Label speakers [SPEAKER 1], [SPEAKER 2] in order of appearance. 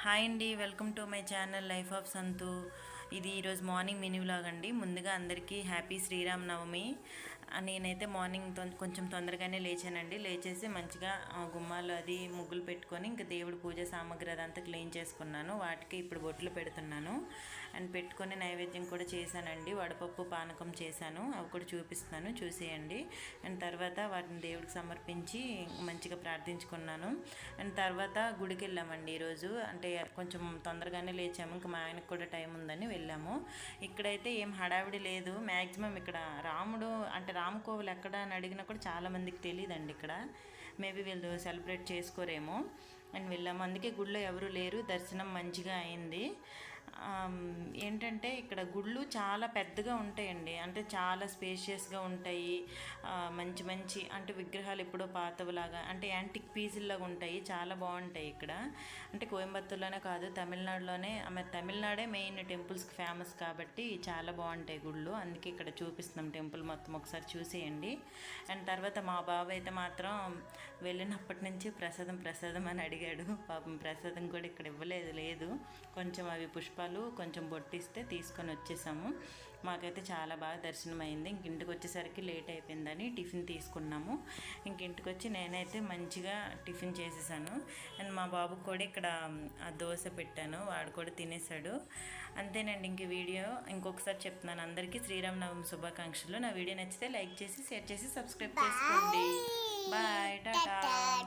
[SPEAKER 1] Hi అండి, welcome to my channel life of సంతు. ఇది ఈరోజు మార్నింగ్ మినీ వ్లాగ్ అండి. ముందుగా అందరికీ హ్యాపీ శ్రీరామనవమి. నేనైతే మార్నింగ్ కొంచెం తొందరగానే లేచానండి. లేచేసి మంచిగా గుమ్మాలు అది ముగ్గులు పెట్టుకొని ఇంకా దేవుడి పూజ సామాగ్రి అదంతా క్లీన్ చేసుకున్నాను. వాటికి ఇప్పుడు బొట్లు పెడుతున్నాను. అండ్ పెట్టుకొని నైవేద్యం కూడా చేశానండి. వడపప్పు పానకం చేశాను, అవి కూడా చూపిస్తాను, చూసేయండి. అండ్ తర్వాత వాటిని దేవుడికి సమర్పించి మంచిగా ప్రార్థించుకున్నాను. అండ్ తర్వాత గుడికి వెళ్ళామండి ఈరోజు. అంటే కొంచెం తొందరగానే లేచాము, ఇంకా మా ఆయనకు కూడా టైం ఉందని వెళ్ళాము. ఇక్కడైతే ఏం హడావిడి లేదు. మ్యాక్సిమం ఇక్కడ రాముడు అంటే రామకోవిలు ఎక్కడ అని అడిగినా కూడా చాలామందికి తెలియదండి. ఇక్కడ మేబీ వీళ్ళు సెలబ్రేట్ చేసుకోరేమో అని వెళ్ళాము. అందుకే గుడిలో ఎవరు లేరు, దర్శనం మంచిగా అయింది. ఏంటంటే ఇక్కడ గుళ్ళు చాలా పెద్దగా ఉంటాయండి. అంటే చాలా స్పేషియస్గా ఉంటాయి. మంచి మంచి అంటే విగ్రహాలు ఎప్పుడో పాతవులాగా అంటే యాంటిక్ పీసుల్లాగా ఉంటాయి. చాలా బాగుంటాయి ఇక్కడ. అంటే కోయంబత్తూర్లోనే కాదు, తమిళనాడులోనే తమిళనాడే మెయిన్ టెంపుల్స్కి ఫేమస్ కాబట్టి చాలా బాగుంటాయి గుళ్ళు. అందుకే ఇక్కడ చూపిస్తున్నాం టెంపుల్ మొత్తం, ఒకసారి చూసేయండి. అండ్ తర్వాత మా బాబు అయితే మాత్రం వెళ్ళినప్పటి నుంచి ప్రసాదం అని అడిగాడు. పాపం ప్రసాదం కూడా ఇక్కడ లేదు. కొంచెం అవి పుష్పాలు కొంచెం బొట్టిస్తే తీసుకొని వచ్చేసాము. మాకైతే చాలా బాగా దర్శనం అయింది. ఇంటికి వచ్చేసరికి లేట్ అయిపోయిందని టిఫిన్ తీసుకున్నాము. ఇంటికి వచ్చి నేనైతే మంచిగా టిఫిన్ చేసేసాను. అండ్ మా బాబుకి కూడా ఇక్కడ దోశ పెట్టాను, వాడు కూడా తినేసాడు. అంతేనండి. వీడియో ఇంకొకసారి చెప్తున్నాను, అందరికీ శ్రీరామనవమి శుభాకాంక్షలు. నా వీడియో నచ్చితే లైక్ చేసి, షేర్ చేసి, సబ్స్క్రైబ్ చేసుకోండి. బాయ్, టాటా.